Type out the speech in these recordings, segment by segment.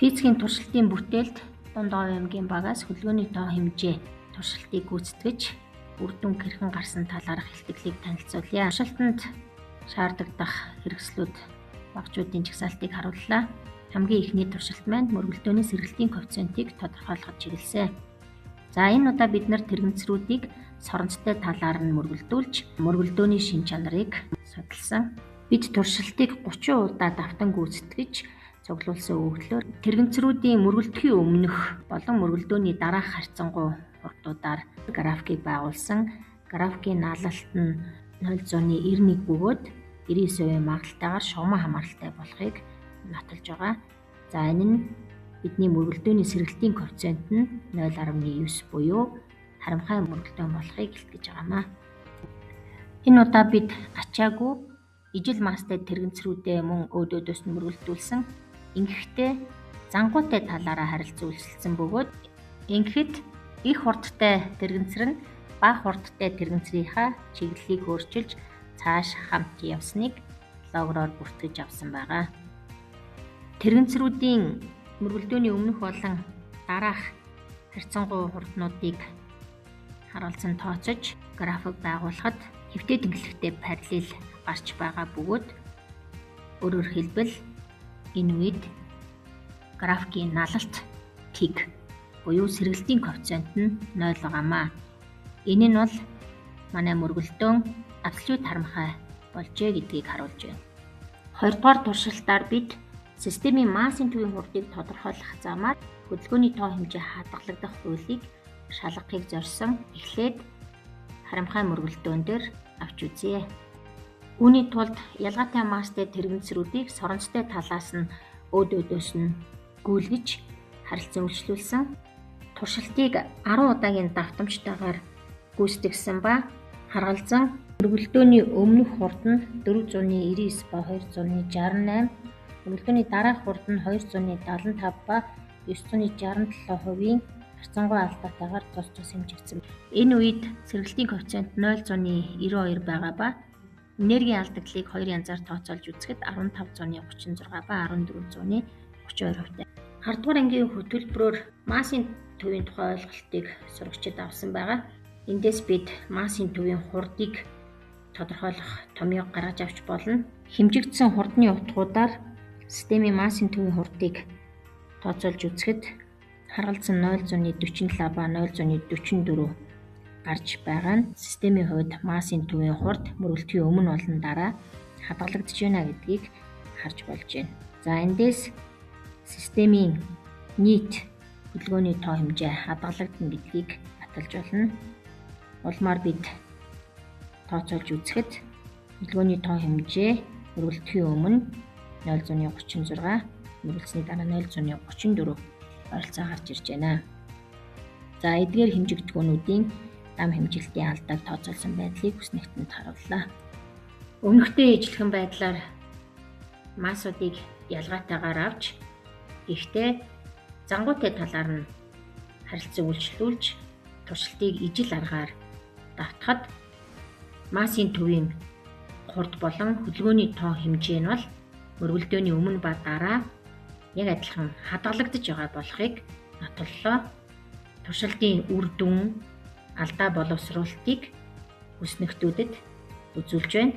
Физикийн туршилтын бүтээлд Дунд ОМГ-ийн багаас хөдөлгөөний тоо хэмжээ туршилтыг гүйцэтгэж үр дүн хэрхэн гарсан талаарх илтгэлийг танилцуулъя. Туршилтанд шаардагдах хэрэгслүүд багцуудын жагсаалтыг харууллаа. Хамгийн эхний туршилт маань мөргөлдөөний сэргэлтийн коэффициентийг тодорхойлоход чиглэсэн. За энэ удаа бид нар тэрэгэнцрүүдийг соронцтой талаар нь мөргөлдүүлж мөргөлдөөний шин чанарыг судалсан. Бид туршилтыг 30 удаа давтан гүйцэтгэж цуглуулсан өгөгдлөөр тэрэгэнцрүүдийн мөргөлдөхийн өмнөх болон мөргөлдөөний дараах харьцангуй хурдуудаар графикийг байгуулсан. Графикийн наалалт нь 0.91 бөгөөд 99% магадaltaйгаар шугам хамааралтай болохыг нотолж байгаа. За энэ нь бидний мөргөлдөөний сэргэлтийн коэффициент нь 0.9 буюу харамхай мөргөлдөөн болохыг илтгэж байгаамаа. Энэ удаа бид ачаагүй ижил маастай тэрэгэнцрүүдээ мөн өөдөөдөөс нь мөргөлдүүлсэн. Ингэхдээ зангуутай талаараа харилцан үйлчилсэн бөгөөд ингэхэд их хурдтай тэрэгэнцэр нь бага хурдтай тэрэгэнцрийнхаа чиглэлийг өөрчилж цааш хамт явсныг логроор бүртгэж авсан байгаа. Тэрэгэнцрүүдийн мөргөлдөөний өмнөх болон дараах харьцангуй хурднуудыг харуулсан тооцож график байгуулахад хэвтээ тэнхлэгтэй параллел гарч байгаа бөгөөд өөрөөр хэлбэл энэ үед графикийн налалт пик буюу сэргэлтийн коэффициент нь 0 байгаамаа. Энэ нь бол манай мөргөлдөөн абсолют харамхай болжээ гэдгийг харуулж байна. Хоёрдугаар туршилтаар бид системийн массын төвийн хурдыг тодорхойлох замаар хөдөлгөөний тоо хэмжээ хадгалагдах хуулийг шалгахыг зорьсон эхлээд харамхай мөргөлдөөн дээр авч үзье. Үүний тулд ялгаатай масстай тэрэгэнцрүүдийг соронцтой талаас нь өөдөөдөөс нь гүйлгэж харилцан үйлчлүүлсэн. Туршилтыг 10 удаагийн давтамжтайгаар гүйцэтгсэн ба харгалзан мөргөлдөөний өмнөх хурд нь 499 ба 268, мөргөлдөөний дараах хурд нь 275 ба 967% харьцангуй алдаатайгаар тус хэмжигдсэн. Энэ үед сэргэлтийн коэффициент 0.92 байгаа ба энергийн алдагдлыг хоёр янзаар тооцоолж үзэхэд 1536 ба 1432%. 10 дугаар ангийн хөтөлбөрөөр массын төвийн тухай ойлголтыг сурагчид авсан байгаа. Эндээс бид массын төвийн хурдыг тодорхойлох томьёог гаргаж авч болно. Хэмжигдсэн хурдны утгуудаар системийн массын төвийн хурдыг тооцоолж үзэхэд харгалзан 0.47 ба 0.44 гарч байгаа нь системийн хувьд массын төвийн хурд мөргөлдөхийн өмнө болон дараа хадгалагдж байна гэдгийг харж болж байна. За эндээс системийн нийт хөдөлгөөний тоо хэмжээ хадгалагдана гэдгийг баталж болно. Улмаар бид тооцоолж үзэхэд хөдөлгөөний тоо хэмжээ мөргөлдөхийн өмнө 0.36, мөргөлдсөний дараа 0.34 ойролцоо гарч ирж байна. За эдгээр хэмжигдэхүүнүүдийн дам хэмжилтийн алдааг тооцоолсон байдлыг хүснэгтэнд харууллаа. Өмнөхтэй ижлэхэн байдлаар массуудыг ялгаатайгаар авч гэхдээ зангуутай талаар нь харилцан үйлчлүүлж туршилтыг ижил аргаар давтахад массын төвийн хурд болон хөдөлгөөний тоо хэмжээ нь бол мөргөлдөөний өмнө ба дараа яг адилхан хадгалагдж байгаа болохыг нотоллоо. Туршилтын үр дүн алдаа боловсруулалтыг хүснэгтүүдэд үзүүлж байна.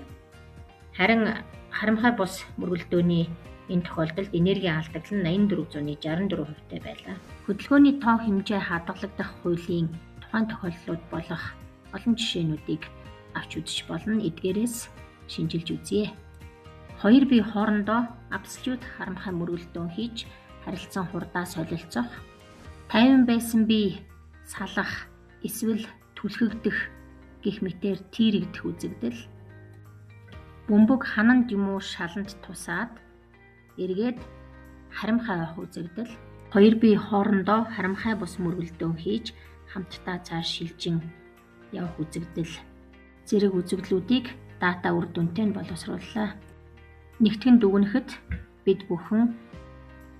Харин харамхай бус мөргөлдөөний энэ тохиолдолд энергийн алдагдлал нь 8464%-тай байлаа. Хөдөлгөөний тоо хэмжээ хадгалагдах хуулийн тухайн тохиолдлууд болох олон жишээнүүдийг авч үзэж болно. Эдгээрээс шинжилж үзье. Хоёр бие хоорондоо абсолют харамхай мөргөлдөөн хийж харилцан хурдаа солилцох, 50 байсан бие салах эсвэл түлхэгдэх гэх мэтээр тийрэгдэх үзэгдэл, бөмбөг хананд юм уу шаланд тусаад эргээд харамхай авах үзэгдэл, хоёр бие хоорондоо харамхай бус мөргөлдөөн хийж хамтдаа цааш шилжин явах үзэгдэл зэрэг үзэгдлүүдийг дата үр дүнтэй нь боловсрууллаа. Нэгтгэн дүгнэхэд бид бүхэн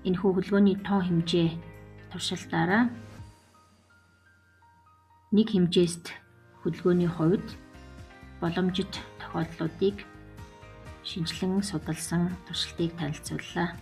энэхүү хөдөлгөөний тоо хэмжээ туршилтаараа нэг хэмжээст хөдөлгөөний хувьд боломжит тохиолдлуудыг шинжилэн судалсан туршилтыг танилцууллаа.